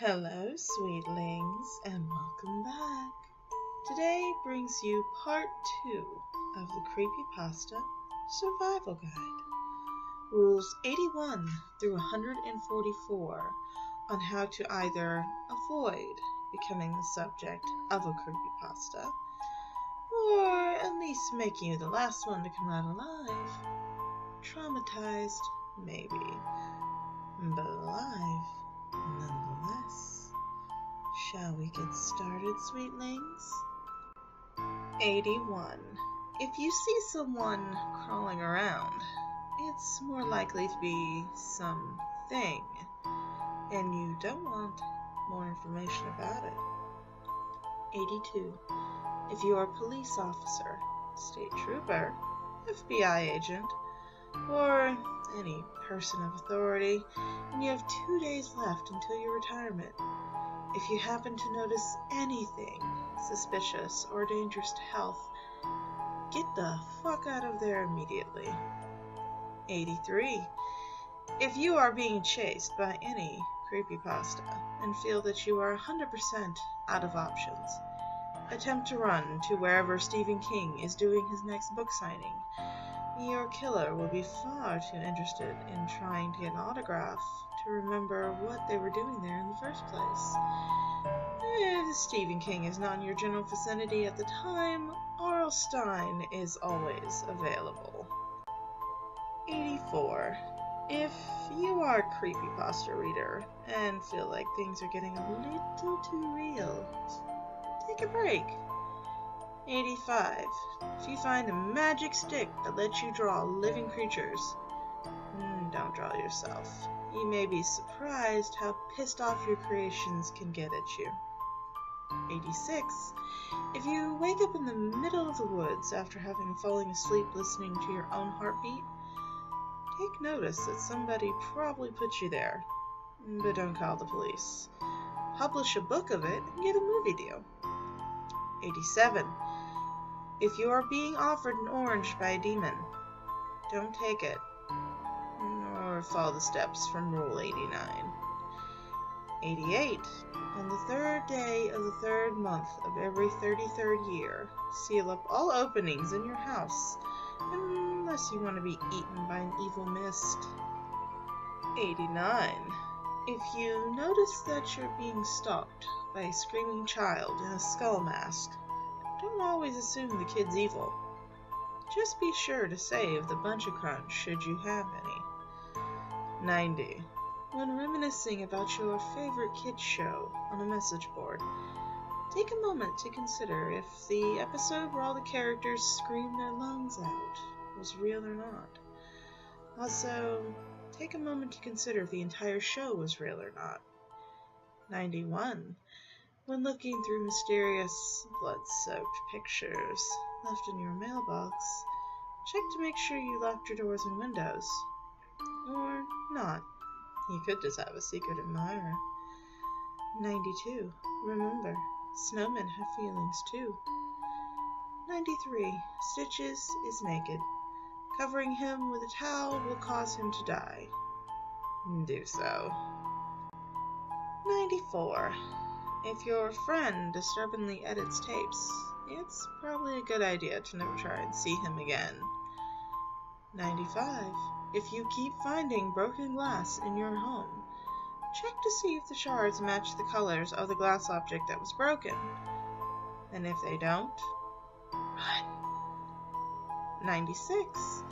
Hello, sweetlings, and welcome back. Today brings you part 2 of the Creepypasta Survival Guide. Rules 81 through 144 on how to either avoid becoming the subject of a creepypasta, or at least making you the last one to come out alive. Traumatized, maybe, but alive nonetheless. Shall we get started, sweetlings? 81. If you see someone crawling around, it's more likely to be something, and you don't want more information about it. 82. If you are a police officer, state trooper, FBI agent, or any person of authority, and you have 2 days left until your retirement, if you happen to notice anything suspicious or dangerous to health, get the fuck out of there immediately. 83. If you are being chased by any creepypasta and feel that you are 100% out of options, attempt to run to wherever Stephen King is doing his next book signing. Your killer will be far too interested in trying to get an autograph to remember what they were doing there in the first place. If Stephen King is not in your general vicinity at the time, R.L. Stine is always available. 84. If you are a creepypasta reader and feel like things are getting a little too real, take a break. 85. If you find a magic stick that lets you draw living creatures, don't draw yourself. You may be surprised how pissed off your creations can get at you. 86. If you wake up in the middle of the woods after having fallen asleep listening to your own heartbeat, take notice that somebody probably put you there, but don't call the police. Publish a book of it and get a movie deal. 87. If you are being offered an orange by a demon, don't take it, or follow the steps from Rule 89. 88. On the third day of the third month of every 33rd year, seal up all openings in your house, unless you want to be eaten by an evil mist. 89. If you notice that you're being stalked by a screaming child in a skull mask, don't always assume the kid's evil. Just be sure to save the bunch of crunch should you have any. 90. When reminiscing about your favorite kids show on a message board, take a moment to consider if the episode where all the characters screamed their lungs out was real or not. Also, take a moment to consider if the entire show was real or not. 91. When looking through mysterious, blood-soaked pictures left in your mailbox, check to make sure you locked your doors and windows. Or not. You could just have a secret admirer. 92. Remember, snowmen have feelings too. 93. Stitches is naked. Covering him with a towel will cause him to die. Do so. 94. If your friend disturbingly edits tapes, it's probably a good idea to never try and see him again. 95. If you keep finding broken glass in your home, check to see if the shards match the colors of the glass object that was broken. And if they don't, run. 96.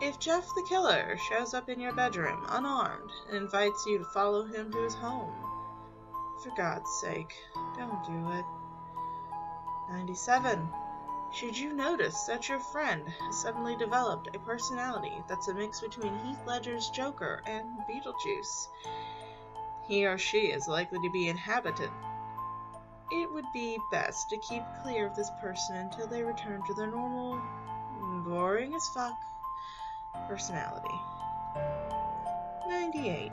If Jeff the Killer shows up in your bedroom unarmed and invites you to follow him to his home, for God's sake, don't do it. 97. Should you notice that your friend has suddenly developed a personality that's a mix between Heath Ledger's Joker and Beetlejuice, he or she is likely to be inhabited. It would be best to keep clear of this person until they return to their normal, boring as fuck personality. 98.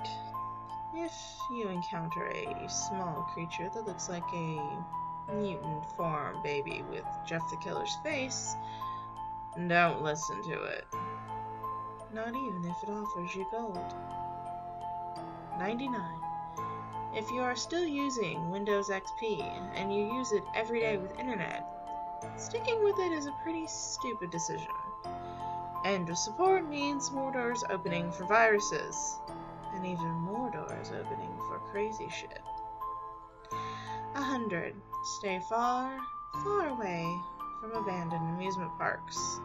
If you encounter a small creature that looks like a mutant farm baby with Jeff the Killer's face, don't listen to it. Not even if it offers you gold. 99. If you are still using Windows XP and you use it every day with internet, sticking with it is a pretty stupid decision. End of support means more doors opening for viruses, and even more doors opening for crazy shit. 100. Stay far, far away from abandoned amusement parks.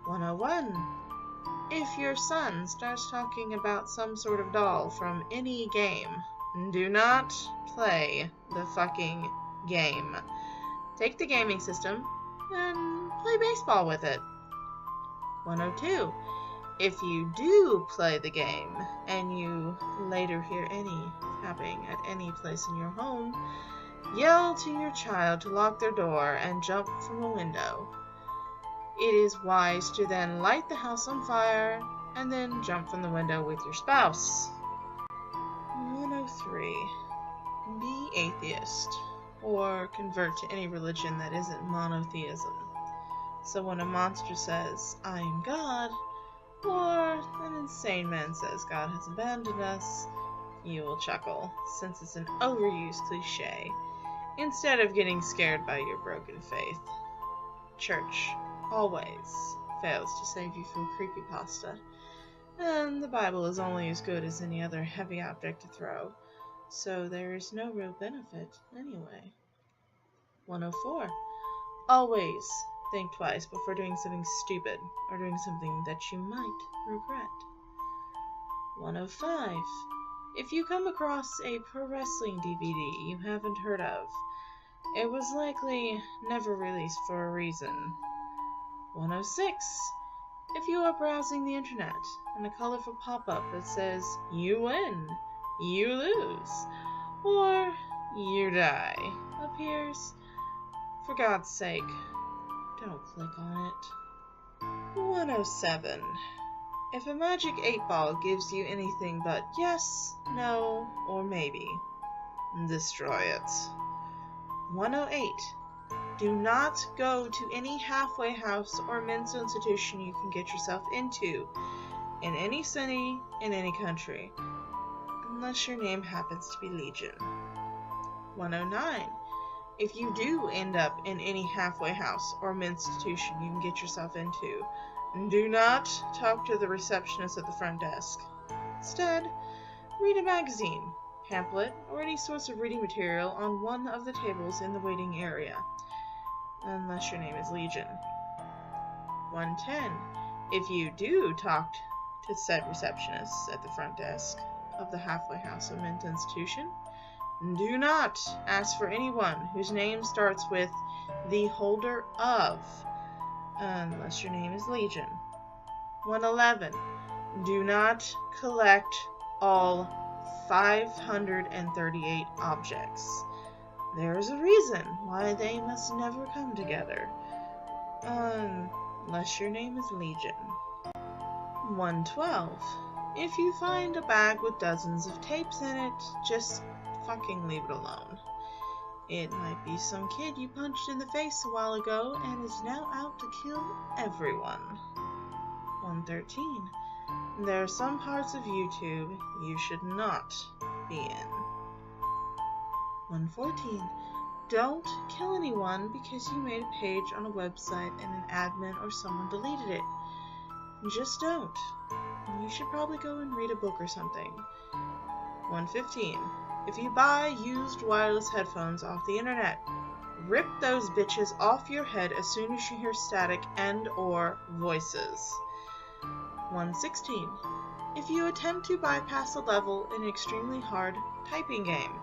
101. If your son starts talking about some sort of doll from any game, do not play the fucking game. Take the gaming system and play baseball with it. 102. If you do play the game and you later hear any tapping at any place in your home, yell to your child to lock their door and jump from a window. It is wise to then light the house on fire and then jump from the window with your spouse. 103. Be atheist, or convert to any religion that isn't monotheism. So when a monster says, "I am God," or an insane man says God has abandoned us, you will chuckle, since it's an overused cliche, instead of getting scared by your broken faith. Church always fails to save you from creepypasta, and the Bible is only as good as any other heavy object to throw, so there is no real benefit anyway. 104. Always think twice before doing something stupid or doing something that you might regret. 105. If you come across a pro wrestling DVD you haven't heard of, it was likely never released for a reason. 106. If you are browsing the internet and a colorful pop-up that says, "You win," "You lose," or "You die" appears, for God's sake, don't click on it. 107. If a magic 8-ball gives you anything but yes, no, or maybe, destroy it. 108. Do not go to any halfway house or mental institution you can get yourself into, in any city, in any country, unless your name happens to be Legion. 109. If you do end up in any halfway house or mental institution you can get yourself into, do not talk to the receptionist at the front desk. Instead, read a magazine, pamphlet, or any source of reading material on one of the tables in the waiting area, unless your name is Legion. 110. If you do talk to said receptionists at the front desk of the halfway house or mental institution, do not ask for anyone whose name starts with the holder of, unless your name is Legion. 111. Do not collect all 538 objects. There is a reason why they must never come together, unless your name is Legion. 112. If you find a bag with dozens of tapes in it, just fucking leave it alone. It might be some kid you punched in the face a while ago and is now out to kill everyone. 113. There are some parts of YouTube you should not be in. 114. Don't kill anyone because you made a page on a website and an admin or someone deleted it. Just don't. You should probably go and read a book or something. 115. If you buy used wireless headphones off the internet, rip those bitches off your head as soon as you hear static and or voices. 116. If you attempt to bypass a level in an extremely hard typing game,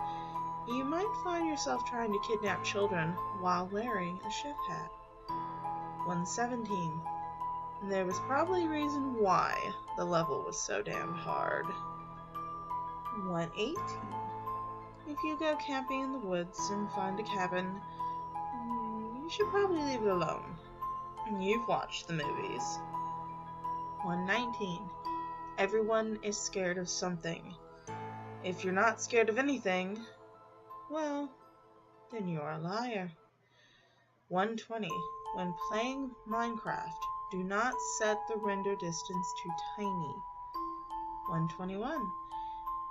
you might find yourself trying to kidnap children while wearing a chef hat. 117. There was probably a reason why the level was so damn hard. 118. If you go camping in the woods and find a cabin, you should probably leave it alone. You've watched the movies. 119. Everyone is scared of something. If you're not scared of anything, well, then you're a liar. 120. When playing Minecraft, do not set the render distance too tiny. 121.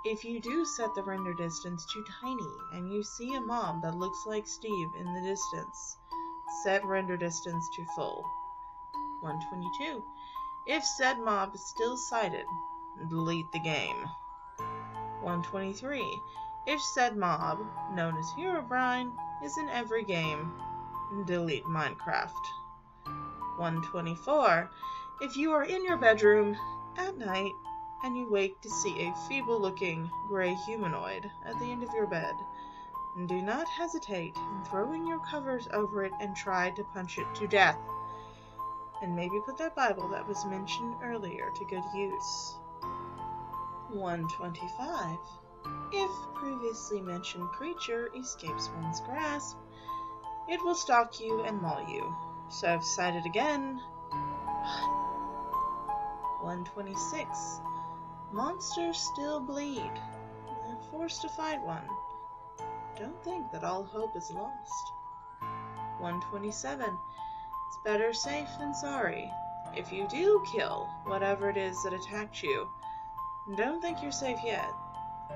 If you do set the render distance to tiny and you see a mob that looks like Steve in the distance, set render distance to full. 122. If said mob is still sighted, delete the game. 123. If said mob, known as Herobrine, is in every game, delete Minecraft. 124. If you are in your bedroom at night and you wake to see a feeble-looking gray humanoid at the end of your bed, do not hesitate in throwing your covers over it and try to punch it to death. And maybe put that Bible that was mentioned earlier to good use. 125. If previously mentioned creature escapes one's grasp, it will stalk you and maul you. So if sighted again, run. 126. Monsters still bleed. They're forced to fight one. Don't think that all hope is lost. 127. It's better safe than sorry. If you do kill whatever it is that attacked you, don't think you're safe yet.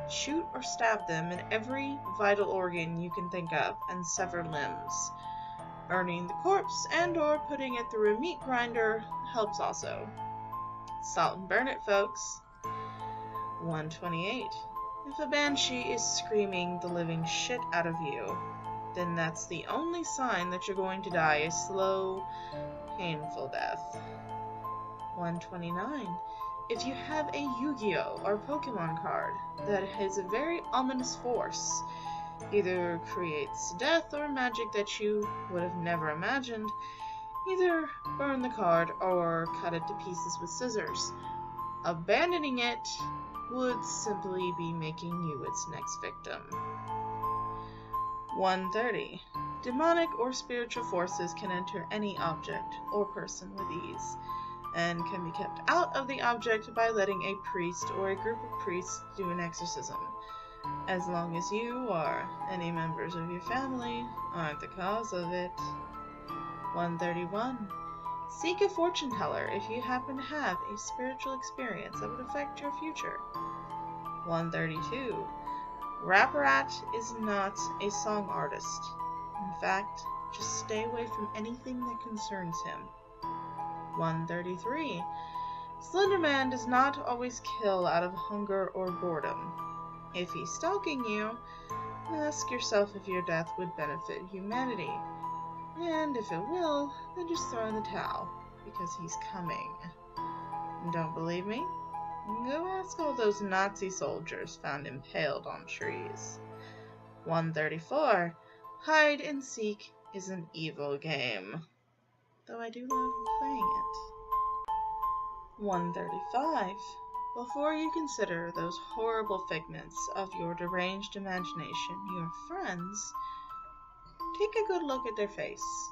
Shoot or stab them in every vital organ you can think of and sever limbs. Burning the corpse and or putting it through a meat grinder helps also. Salt and burn it, folks. 128. If a banshee is screaming the living shit out of you, then that's the only sign that you're going to die a slow, painful death. 129. If you have a Yu-Gi-Oh! Or Pokemon card that has a very ominous force, either creates death or magic that you would have never imagined, either burn the card or cut it to pieces with scissors. Abandoning it would simply be making you its next victim. 130. Demonic or spiritual forces can enter any object or person with ease, and can be kept out of the object by letting a priest or a group of priests do an exorcism, as long as you or any members of your family aren't the cause of it. 131. Seek a fortune teller if you happen to have a spiritual experience that would affect your future. 132. Rap-Rat is not a song artist. In fact, just stay away from anything that concerns him. 133. Slenderman does not always kill out of hunger or boredom. If he's stalking you, ask yourself if your death would benefit humanity. And if it will, then just throw in the towel, because he's coming. Don't believe me? Go ask all those Nazi soldiers found impaled on trees. 134. Hide and seek is an evil game, though I do love playing it. 135. Before you consider those horrible figments of your deranged imagination your friends, take a good look at their face.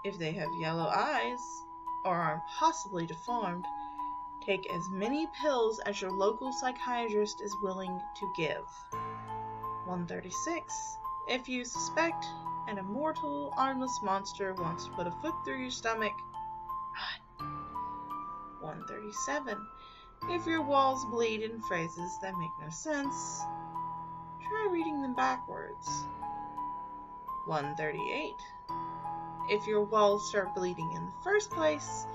If they have yellow eyes, or are impossibly deformed, take as many pills as your local psychiatrist is willing to give. 136. If you suspect an immortal, armless monster wants to put a foot through your stomach, run. 137. If your walls bleed in phrases that make no sense, try reading them backwards. 138. If your walls start bleeding in the first place,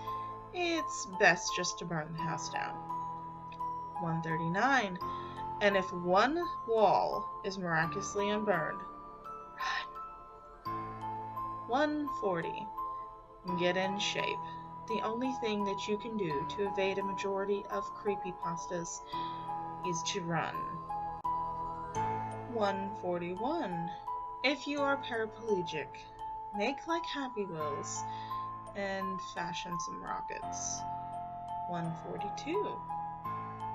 it's best just to burn the house down. 139. And if one wall is miraculously unburned, run. 140. Get in shape. The only thing that you can do to evade a majority of creepypastas is to run. 141. If you are paraplegic, make like Happy Wheels and fashion some rockets. 142.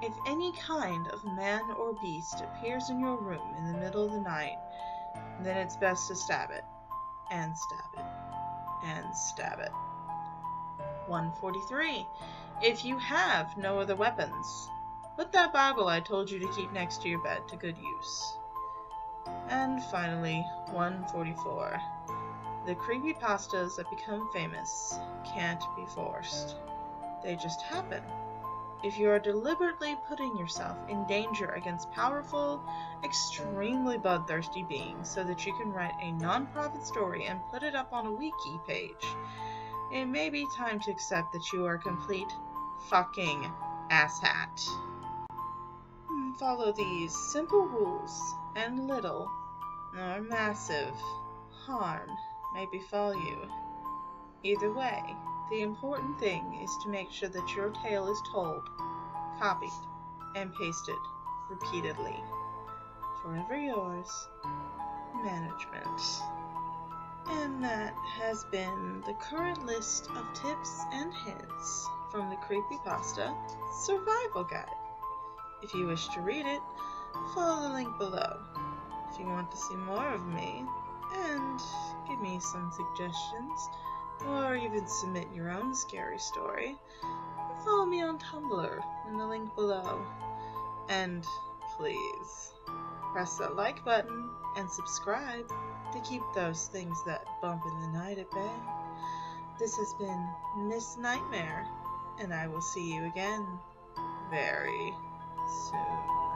If any kind of man or beast appears in your room in the middle of the night, then it's best to stab it, and stab it, and stab it. 143. If you have no other weapons, put that Bible I told you to keep next to your bed to good use. And finally, 144. The creepypastas that become famous can't be forced. They just happen. If you are deliberately putting yourself in danger against powerful, extremely bloodthirsty beings so that you can write a non-profit story and put it up on a wiki page, it may be time to accept that you are a complete fucking asshat. Follow these simple rules, and little or massive harm may befall you. Either way, the important thing is to make sure that your tale is told, copied, and pasted repeatedly. Forever yours, Management. And that has been the current list of tips and hints from the Creepypasta Survival Guide. If you wish to read it, follow the link below. If you want to see more of me, and give me some suggestions, or even submit your own scary story, follow me on Tumblr in the link below. And please, press that like button and subscribe to keep those things that bump in the night at bay. This has been Miss Nightmare, and I will see you again very soon.